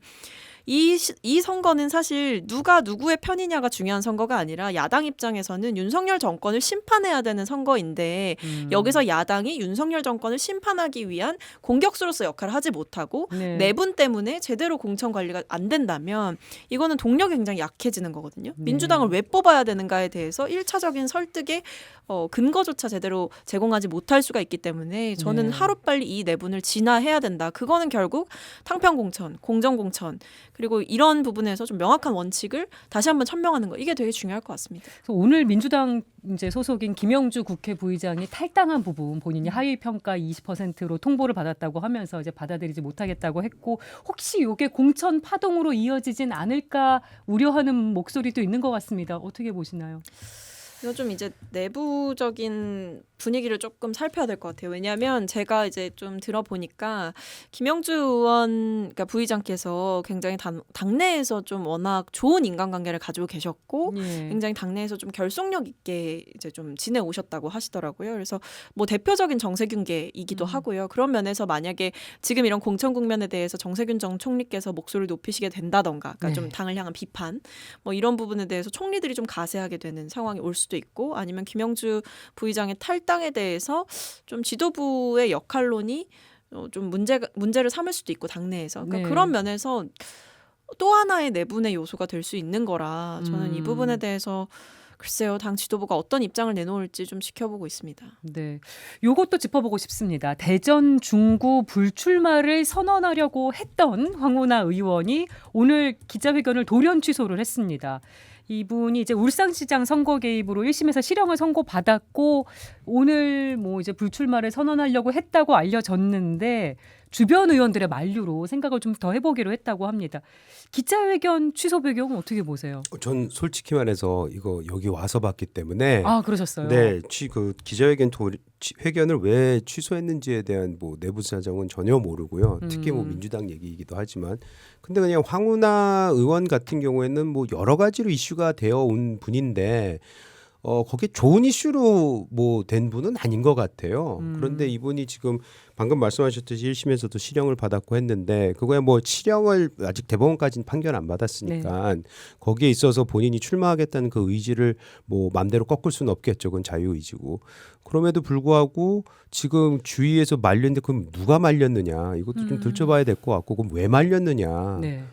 이 선거는 사실 누가 누구의 편이냐가 중요한 선거가 아니라 야당 입장에서는 윤석열 정권을 심판해야 되는 선거인데 여기서 야당이 윤석열 정권을 심판하기 위한 공격수로서 역할을 하지 못하고 내분 때문에 제대로 공천 관리가 안 된다면 이거는 동력이 굉장히 약해지는 거거든요. 민주당을 왜 뽑아야 되는가에 대해서 1차적인 설득의 근거조차 제대로 제공하지 못할 수가 있기 때문에 저는 하루빨리 이 내분을 진화해야 된다. 그거는 결국 탕평공천, 공정공천 그리고 이런 부분에서 좀 명확한 원칙을 다시 한번 천명하는 거 이게 되게 중요할 것 같습니다. 오늘 민주당 이제 소속인 김영주 국회 부의장이 탈당한 부분 본인이 하위 평가 20%로 통보를 받았다고 하면서 이제 받아들이지 못하겠다고 했고 혹시 이게 공천 파동으로 이어지진 않을까 우려하는 목소리도 있는 것 같습니다. 어떻게 보시나요? 이거 좀 이제 내부적인 분위기를 조금 살펴야 될 것 같아요. 왜냐하면 제가 이제 좀 들어보니까 김영주 의원 그러니까 부의장께서 굉장히 당내에서 좀 워낙 좋은 인간관계를 가지고 계셨고 굉장히 당내에서 좀 결속력 있게 이제 좀 지내오셨다고 하시더라고요. 그래서 뭐 대표적인 정세균계이기도 하고요. 그런 면에서 만약에 지금 이런 공천 국면에 대해서 정세균 전 총리께서 목소리를 높이시게 된다던가 그러니까 좀 당을 향한 비판 뭐 이런 부분에 대해서 총리들이 좀 가세하게 되는 상황이 올 수도 있고 아니면 김영주 부의장의 탈당에 대해서 좀 지도부의 역할론이 좀 문제를 삼을 수도 있고 당내에서 그러니까 그런 면에서 또 하나의 내분의 요소가 될 수 있는 거라 저는 이 부분에 대해서 글쎄요 당 지도부가 어떤 입장을 내놓을지 좀 지켜보고 있습니다. 네, 요것도 짚어보고 싶습니다. 대전 중구 불출마를 선언하려고 했던 황운하 의원이 오늘 기자회견을 돌연 취소를 했습니다. 이분이 이제 울산시장 선거 개입으로 1심에서 실형을 선고받았고 오늘 뭐 이제 불출마를 선언하려고 했다고 알려졌는데 주변 의원들의 만류로 생각을 좀 더 해보기로 했다고 합니다. 기자회견 취소 배경은 어떻게 보세요? 전 솔직히 말해서 이거 여기 와서 봤기 때문에 그러셨어요. 네, 그 기자회견 회견을 왜 취소했는지에 대한 뭐 내부 사정은 전혀 모르고요. 특히 뭐 민주당 얘기이기도 하지만 근데 그냥 황운하 의원 같은 경우에는 뭐 여러 가지로 이슈가 되어 온 분인데 거기에 좋은 이슈로 뭐 된 분은 아닌 것 같아요. 그런데 이분이 지금 방금 말씀하셨듯이 1심에서도 실형을 받았고 했는데 그거야 뭐 실형을 아직 대법원까지는 판결 안 받았으니까 거기에 있어서 본인이 출마하겠다는 그 의지를 뭐 마음대로 꺾을 수는 없겠죠. 그건 자유의지고. 그럼에도 불구하고 지금 주위에서 말렸는데 그럼 누가 말렸느냐 이것도 좀 들춰봐야 될 것 같고 그럼 왜 말렸느냐 네.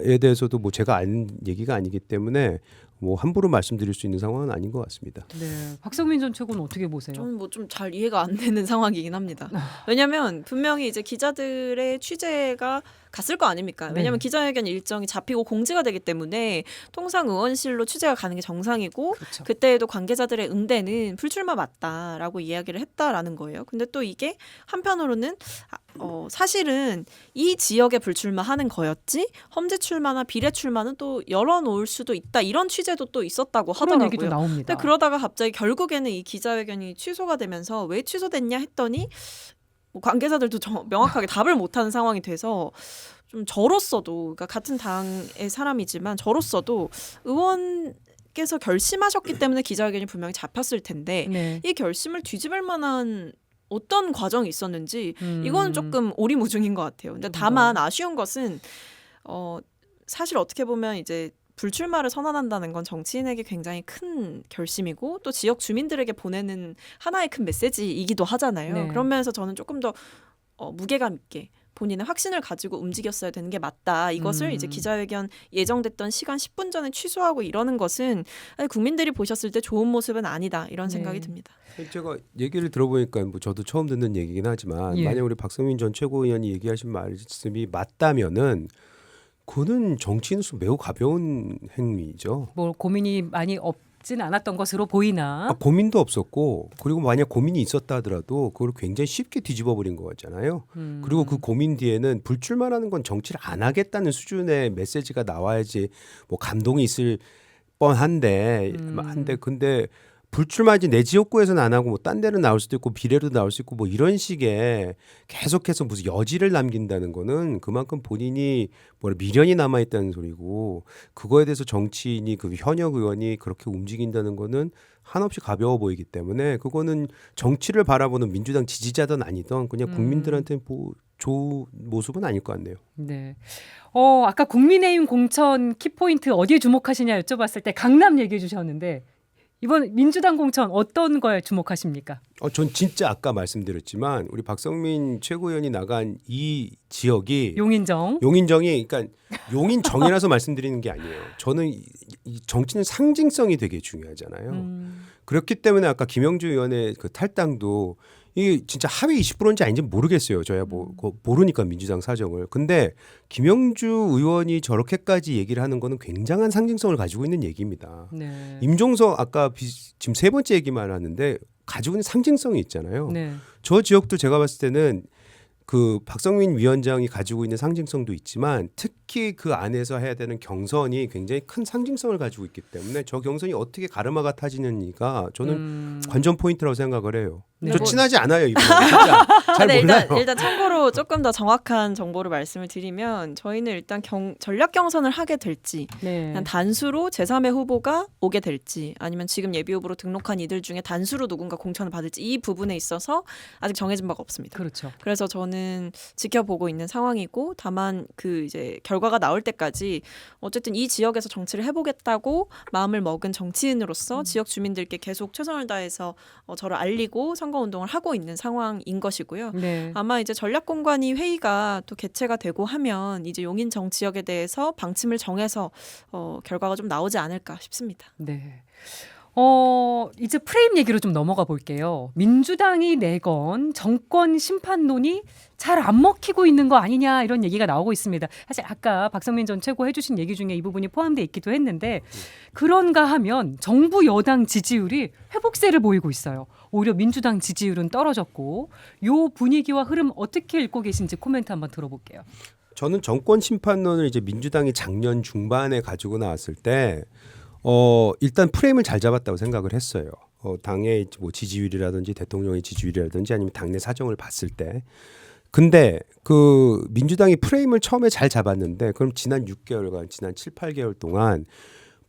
에 대해서도 뭐 제가 아는 얘기가 아니기 때문에 뭐 함부로 말씀드릴 수 있는 상황은 아닌 것 같습니다. 네. 박성민 전 최고는 어떻게 보세요? 저는 뭐 좀 잘 이해가 안 되는 상황이긴 합니다. 왜냐하면 분명히 이제 기자들의 취재가 갔을 거 아닙니까? 왜냐하면 네. 기자회견 일정이 잡히고 공지가 되기 때문에 통상 의원실로 취재가 가는 게 정상이고 그렇죠. 그때에도 관계자들의 응대는 불출마 맞다라고 이야기를 했다라는 거예요. 근데 또 이게 한편으로는 사실은 이 지역에 불출마하는 거였지 험지 출마나 비례 출마는 또 열어놓을 수도 있다 이런 취재도 또 있었다고 그런 얘기도 하더라고요. 나옵니다. 근데 그러다가 갑자기 결국에는 이 기자회견이 취소가 되면서 왜 취소됐냐 했더니 뭐 관계자들도 명확하게 답을 못하는 상황이 돼서 좀 저로서도 그러니까 같은 당의 사람이지만 저로서도 의원께서 결심하셨기 때문에 기자회견이 분명히 잡혔을 텐데 네. 이 결심을 뒤집을 만한 어떤 과정이 있었는지 음. 이건 조금 오리무중인 것 같아요. 근데 다만 아쉬운 것은 사실 어떻게 보면 이제 불출마를 선언한다는 건 정치인에게 굉장히 큰 결심이고 또 지역 주민들에게 보내는 하나의 큰 메시지이기도 하잖아요. 네. 그런 면에서 저는 조금 더 무게감 있게 본인의 확신을 가지고 움직였어야 되는 게 맞다. 이것을 이제 기자회견 예정됐던 시간 10분 전에 취소하고 이러는 것은 국민들이 보셨을 때 좋은 모습은 아니다. 이런 생각이 네. 듭니다. 제가 얘기를 들어보니까 뭐 저도 처음 듣는 얘기긴 하지만 예. 만약 우리 박성민 전 최고위원이 얘기하신 말씀이 맞다면은 그는 정치인으로서 매우 가벼운 행위죠. 뭐 고민이 많이 없진 않았던 것으로 보이나. 고민도 없었고 그리고 만약 고민이 있었다 하더라도 그걸 굉장히 쉽게 뒤집어 버린 거잖아요. 그리고 그 고민 뒤에는 불출마라는 건 정치를 안 하겠다는 수준의 메시지가 나와야지 뭐 감동이 있을 뻔한데 근데 불출마지 내 지역구에서는 안 하고 뭐 딴 데는 나올 수도 있고 비례로 나올 수 있고 뭐 이런 식의 계속해서 무슨 여지를 남긴다는 거는 그만큼 본인이 미련이 남아 있다는 소리고 그거에 대해서 정치인이 그 현역 의원이 그렇게 움직인다는 거는 한없이 가벼워 보이기 때문에 그거는 정치를 바라보는 민주당 지지자든 아니든 그냥 국민들한테 좋은 모습은 아닐 것 같네요. 네. 아까 국민의힘 공천 키포인트 어디에 주목하시냐 여쭤봤을 때 강남 얘기해 주셨는데 이번 민주당 공천 어떤 거에 주목하십니까? 전 진짜 아까 말씀드렸지만 우리 박성민 최고위원이 나간 이 지역이 용인정이 그러니까 용인정이라서 말씀드리는 게 아니에요. 저는 이 정치는 상징성이 되게 중요하잖아요. 그렇기 때문에 아까 김영주 의원의 그 탈당도 이게 진짜 하위 20%인지 아닌지 모르겠어요. 저야 모르니까 민주당 사정을. 근데 김영주 의원이 저렇게까지 얘기를 하는 거는 굉장한 상징성을 가지고 있는 얘기입니다. 네. 임종석 아까 지금 세 번째 얘기만 하는데 가지고 있는 상징성이 있잖아요. 네. 저 지역도 제가 봤을 때는 그 박성민 위원장이 가지고 있는 상징성도 있지만 특히 그 안에서 해야 되는 경선이 굉장히 큰 상징성을 가지고 있기 때문에 저 경선이 어떻게 가르마가 타지는지가 저는 관전 포인트라고 생각을 해요. 네. 저 친하지 않아요. 이분 진짜 잘 근데 몰라요. 일단 참고로 조금 더 정확한 정보를 말씀을 드리면 저희는 일단 전략 경선을 하게 될지 네. 그냥 단수로 제3의 후보가 오게 될지 아니면 지금 예비 후보로 등록한 이들 중에 단수로 누군가 공천을 받을지 이 부분에 있어서 아직 정해진 바가 없습니다. 그렇죠. 그래서 저는 지켜보고 있는 상황이고 다만 그 이제 결과가 나올 때까지 어쨌든 이 지역에서 정치를 해보겠다고 마음을 먹은 정치인으로서 지역 주민들께 계속 최선을 다해서 저를 알리고 선거운동을 하고 있는 상황인 것이고요. 네. 아마 이제 전략공관위 회의가 또 개최가 되고 하면 이제 용인정 지역에 대해서 방침을 정해서 결과가 좀 나오지 않을까 싶습니다. 네. 이제 프레임 얘기로 좀 넘어가 볼게요. 민주당이 내건 정권 심판론이 잘 안 먹히고 있는 거 아니냐 이런 얘기가 나오고 있습니다. 사실 아까 박성민 전 최고 해주신 얘기 중에 이 부분이 포함되어 있기도 했는데 그런가 하면 정부 여당 지지율이 회복세를 보이고 있어요. 오히려 민주당 지지율은 떨어졌고 요 분위기와 흐름 어떻게 읽고 계신지 코멘트 한번 들어볼게요. 저는 정권 심판론을 이제 민주당이 작년 중반에 가지고 나왔을 때 일단 프레임을 잘 잡았다고 생각을 했어요. 당의 뭐 지지율이라든지 대통령의 지지율이라든지 아니면 당내 사정을 봤을 때. 근데 그 민주당이 프레임을 처음에 잘 잡았는데 그럼 지난 6개월간 지난 7, 8개월 동안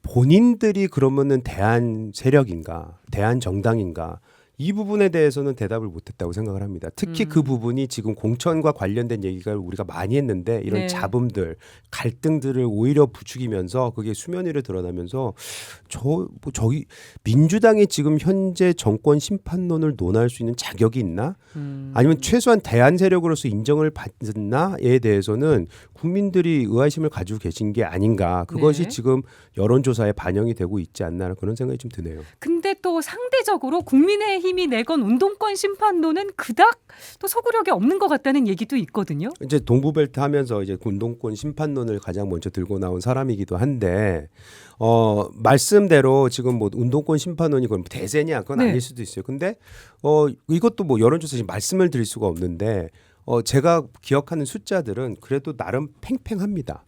본인들이 그러면은 대한 세력인가, 대한 정당인가 이 부분에 대해서는 대답을 못했다고 생각을 합니다. 특히 그 부분이 지금 공천과 관련된 얘기가 우리가 많이 했는데 이런 네. 잡음들, 갈등들을 오히려 부추기면서 그게 수면 위로 드러나면서 저기 민주당이 지금 현재 정권 심판론을 논할 수 있는 자격이 있나? 아니면 최소한 대한 세력으로서 인정을 받나에 대해서는 국민들이 의아심을 가지고 계신 게 아닌가. 그것이 네. 지금 여론조사에 반영이 되고 있지 않나 그런 생각이 좀 드네요. 근데 또 상대적으로 국민의힘이 내건 운동권 심판론은 그닥 또 소구력이 없는 것 같다는 얘기도 있거든요. 이제 동부벨트 하면서 이제 운동권 심판론을 가장 먼저 들고 나온 사람이기도 한데 말씀대로 지금 뭐 운동권 심판론이 그건 대세냐 그건 네. 아닐 수도 있어요. 근데 이것도 뭐 여론조사 지금 말씀을 드릴 수가 없는데 제가 기억하는 숫자들은 그래도 나름 팽팽합니다.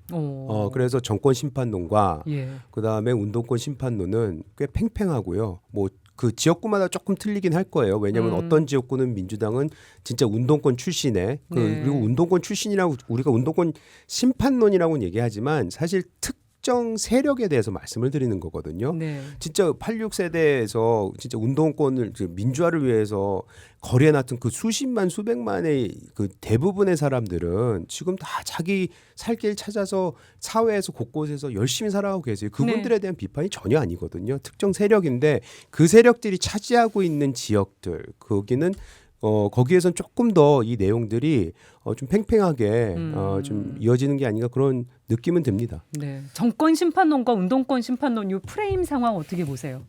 그래서 정권 심판론과 예. 그다음에 운동권 심판론은 꽤 팽팽하고요. 뭐 그 지역구마다 조금 틀리긴 할 거예요. 왜냐하면 어떤 지역구는 민주당은 진짜 운동권 출신에 네. 그리고 운동권 출신이라고 우리가 운동권 심판론이라고는 얘기하지만 사실 특정 세력에 대해서 말씀을 드리는 거거든요. 네. 진짜 86세대에서 진짜 운동권을 민주화를 위해서 거리에 놨던 그 수십만 수백만의 그 대부분의 사람들은 지금 다 자기 살 길 찾아서 사회에서 곳곳에서 열심히 살아가고 계세요. 그분들에 대한 비판이 전혀 아니거든요. 특정 세력인데 그 세력들이 차지하고 있는 지역들 거기는 거기에선 조금 더 이 내용들이 좀 팽팽하게 좀 이어지는 게 아닌가 그런 느낌은 듭니다. 네. 정권 심판론과 운동권 심판론 이 프레임 상황 어떻게 보세요?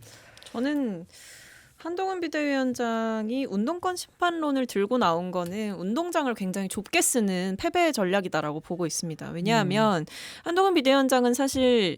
저는 한동훈 비대위원장이 운동권 심판론을 들고 나온 거는 운동장을 굉장히 좁게 쓰는 패배의 전략이다라고 보고 있습니다. 왜냐하면 한동훈 비대위원장은 사실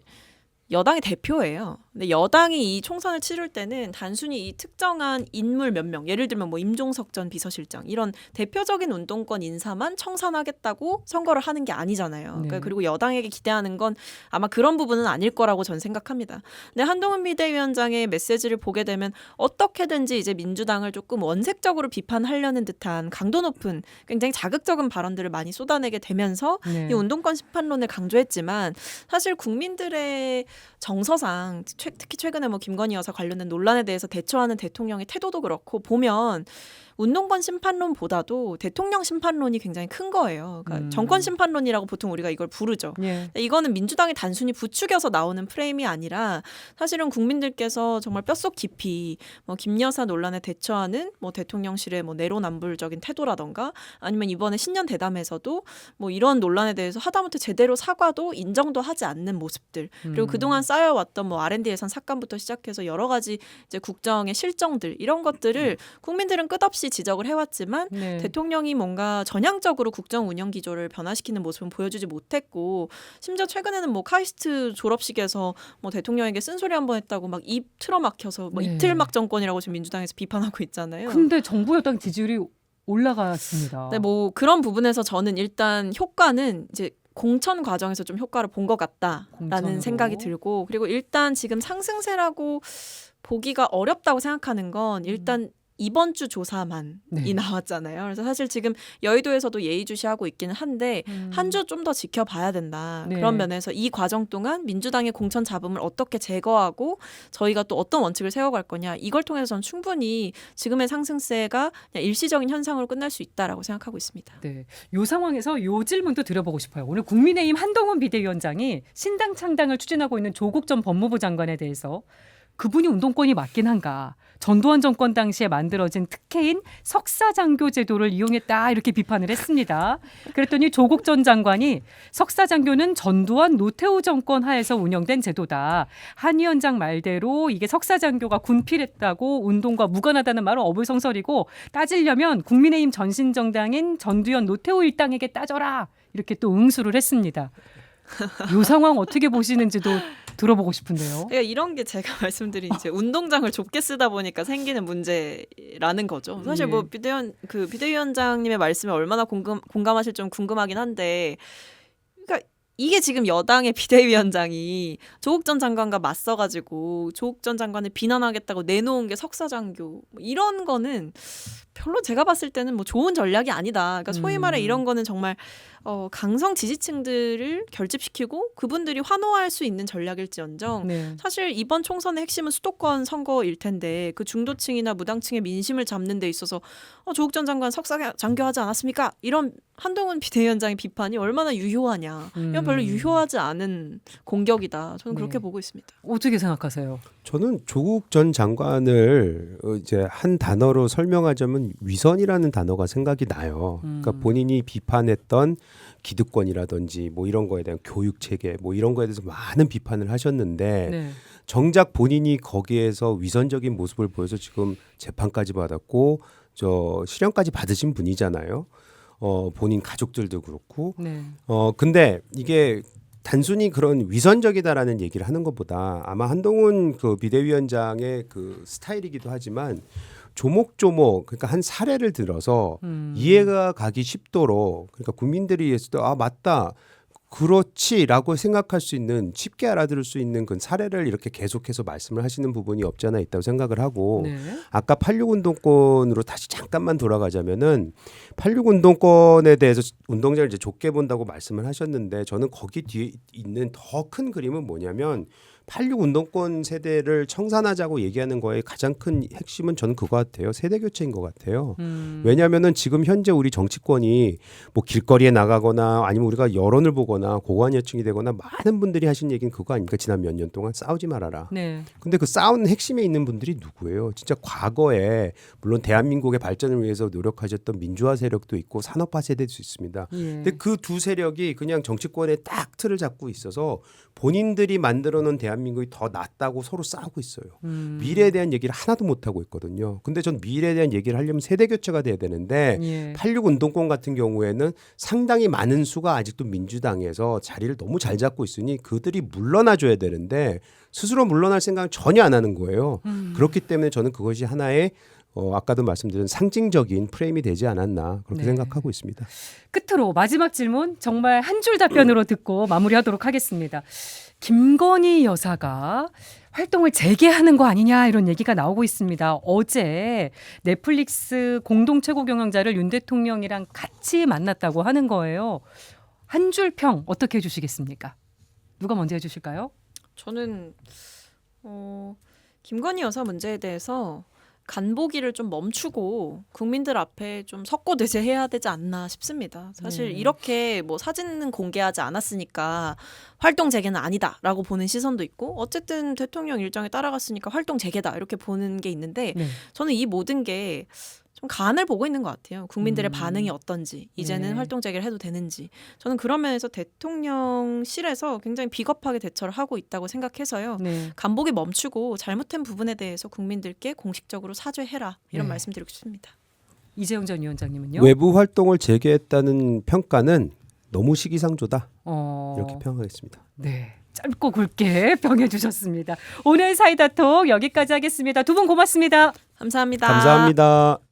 여당의 대표예요. 근데 여당이 이 총선을 치를 때는 단순히 이 특정한 인물 몇 명, 예를 들면 뭐 임종석 전 비서실장 이런 대표적인 운동권 인사만 청산하겠다고 선거를 하는 게 아니잖아요. 네. 그리고 여당에게 기대하는 건 아마 그런 부분은 아닐 거라고 전 생각합니다. 근데 한동훈 비대위원장의 메시지를 보게 되면 어떻게든지 이제 민주당을 조금 원색적으로 비판하려는 듯한 강도 높은 굉장히 자극적인 발언들을 많이 쏟아내게 되면서 네. 이 운동권 심판론을 강조했지만 사실 국민들의 정서상 특히 최근에 뭐 김건희 여사 관련된 논란에 대해서 대처하는 대통령의 태도도 그렇고 보면 운동권 심판론보다도 대통령 심판론이 굉장히 큰 거예요. 그러니까 정권 심판론이라고 보통 우리가 이걸 부르죠. 예. 이거는 민주당이 단순히 부추겨서 나오는 프레임이 아니라 사실은 국민들께서 정말 뼛속 깊이 뭐 김 여사 논란에 대처하는 뭐 대통령실의 뭐 내로남불적인 태도라던가 아니면 이번에 신년 대담에서도 뭐 이런 논란에 대해서 하다못해 제대로 사과도 인정도 하지 않는 모습들 그리고 그동안 쌓여왔던 뭐 R&D 예산 삭감부터 시작해서 여러 가지 이제 국정의 실정들 이런 것들을 국민들은 끝없이 지적을 해왔지만 네. 대통령이 뭔가 전향적으로 국정 운영 기조를 변화시키는 모습은 보여주지 못했고 심지어 최근에는 뭐 카이스트 졸업식에서 뭐 대통령에게 쓴소리 한 번 했다고 막 입 틀어막혀서 뭐 네. 이틀막 정권이라고 지금 민주당에서 비판하고 있잖아요. 근데 정부 여당 지지율이 올라갔습니다. 네, 뭐 그런 부분에서 저는 일단 효과는 이제 공천 과정에서 좀 효과를 본 것 같다라는 공천으로. 생각이 들고 그리고 일단 지금 상승세라고 보기가 어렵다고 생각하는 건 일단 이번 주 조사만이 네. 나왔잖아요. 그래서 사실 지금 여의도에서도 예의주시하고 있기는 한데 한 주 좀 더 지켜봐야 된다. 네. 그런 면에서 이 과정 동안 민주당의 공천 잡음을 어떻게 제거하고 저희가 또 어떤 원칙을 세워갈 거냐. 이걸 통해서 저는 충분히 지금의 상승세가 그냥 일시적인 현상으로 끝날 수 있다라고 생각하고 있습니다. 네. 요 상황에서 요 질문도 드려보고 싶어요. 오늘 국민의힘 한동훈 비대위원장이 신당 창당을 추진하고 있는 조국 전 법무부 장관에 대해서 그분이 운동권이 맞긴 한가. 전두환 정권 당시에 만들어진 특혜인 석사장교 제도를 이용했다 이렇게 비판을 했습니다. 그랬더니 조국 전 장관이 석사장교는 전두환 노태우 정권 하에서 운영된 제도다. 한 위원장 말대로 이게 석사장교가 군필했다고 운동과 무관하다는 말은 어불성설이고 따지려면 국민의힘 전신정당인 전두현 노태우 일당에게 따져라. 이렇게 또 응수를 했습니다. 이 상황 어떻게 보시는지도 들어보고 싶은데요. 그러니까 이런 게 제가 말씀드린 이제 운동장을 좁게 쓰다 보니까 생기는 문제라는 거죠. 사실 뭐 비대위원장님의 말씀에 얼마나 공감하실 좀 궁금하긴 한데, 그러니까 이게 지금 여당의 비대위원장이 조국 전 장관과 맞서가지고 조국 전 장관을 비난하겠다고 내놓은 게 석사장교 이런 거는 별로 제가 봤을 때는 뭐 좋은 전략이 아니다. 그러니까 소위 말해 이런 거는 정말 강성 지지층들을 결집시키고 그분들이 환호할 수 있는 전략일지언정 네. 사실 이번 총선의 핵심은 수도권 선거일 텐데 그 중도층이나 무당층의 민심을 잡는 데 있어서 조국 전 장관 석사 장교하지 않았습니까? 이런 한동훈 비대위원장의 비판이 얼마나 유효하냐. 이건 별로 유효하지 않은 공격이다. 저는 그렇게 네. 보고 있습니다. 어떻게 생각하세요? 저는 조국 전 장관을 이제 한 단어로 설명하자면 위선이라는 단어가 생각이 나요. 그러니까 본인이 비판했던 기득권이라든지 뭐 이런 거에 대한 교육 체계 뭐 이런 거에 대해서 많은 비판을 하셨는데 네. 정작 본인이 거기에서 위선적인 모습을 보여서 지금 재판까지 받았고 저 실형까지 받으신 분이잖아요. 본인 가족들도 그렇고. 네. 근데 이게 단순히 그런 위선적이다라는 얘기를 하는 것보다 아마 한동훈 그 비대위원장의 그 스타일이기도 하지만 조목조목 그러니까 한 사례를 들어서 이해가 가기 쉽도록 그러니까 국민들이 위해서도 아 맞다 그렇지라고 생각할 수 있는 쉽게 알아들을 수 있는 그 사례를 이렇게 계속해서 말씀을 하시는 부분이 없지 않아 있다고 생각을 하고 네. 아까 86 운동권으로 다시 잠깐만 돌아가자면은 86 운동권에 대해서 운동장을 이제 좁게 본다고 말씀을 하셨는데 저는 거기 뒤에 있는 더 큰 그림은 뭐냐면 86 운동권 세대를 청산하자고 얘기하는 거에 가장 큰 핵심은 저는 그거 같아요. 세대 교체인 것 같아요. 왜냐하면은 지금 현재 우리 정치권이 뭐 길거리에 나가거나 아니면 우리가 여론을 보거나 고관여층이 되거나 많은 분들이 하신 얘기는 그거 아닙니까? 지난 몇 년 동안 싸우지 말아라. 네. 근데 그 싸우는 핵심에 있는 분들이 누구예요? 진짜 과거에 물론 대한민국의 발전을 위해서 노력하셨던 민주화 세력도 있고 산업화 세대도 있습니다. 예. 근데 그 두 세력이 그냥 정치권에 딱 틀을 잡고 있어서 본인들이 만들어 놓은 대한민국이 더 낫다고 서로 싸우고 있어요. 미래에 대한 얘기를 하나도 못 하고 있거든요. 근데 전 미래에 대한 얘기를 하려면 세대 교체가 돼야 되는데 예. 86 운동권 같은 경우에는 상당히 많은 수가 아직도 민주당에서 자리를 너무 잘 잡고 있으니 그들이 물러나 줘야 되는데 스스로 물러날 생각을 전혀 안 하는 거예요. 그렇기 때문에 저는 그것이 하나의 아까도 말씀드린 상징적인 프레임이 되지 않았나 그렇게 네. 생각하고 있습니다. 끝으로 마지막 질문 정말 한 줄 답변으로 듣고 마무리하도록 하겠습니다. 김건희 여사가 활동을 재개하는 거 아니냐 이런 얘기가 나오고 있습니다. 어제 넷플릭스 공동 최고 경영자를 윤 대통령이랑 같이 만났다고 하는 거예요. 한 줄 평 어떻게 해주시겠습니까? 누가 먼저 해주실까요? 저는 김건희 여사 문제에 대해서 간보기를 좀 멈추고 국민들 앞에 좀 석고대죄해야 되지 않나 싶습니다. 사실 네. 이렇게 뭐 사진은 공개하지 않았으니까 활동 재개는 아니다라고 보는 시선도 있고 어쨌든 대통령 일정에 따라갔으니까 활동 재개다 이렇게 보는 게 있는데 네. 저는 이 모든 게 좀 간을 보고 있는 것 같아요. 국민들의 반응이 어떤지 이제는 네. 활동 재개를 해도 되는지 저는 그런 면에서 대통령실에서 굉장히 비겁하게 대처를 하고 있다고 생각해서요. 네. 간보기 멈추고 잘못된 부분에 대해서 국민들께 공식적으로 사죄해라 이런 네. 말씀드리고 싶습니다. 이재용 전 위원장님은요? 외부 활동을 재개했다는 평가는 너무 시기상조다 이렇게 어... 평가하겠습니다. 네. 짧고 굵게 병해 주셨습니다. 오늘 사이다톡 여기까지 하겠습니다. 두 분 고맙습니다. 감사합니다. 감사합니다.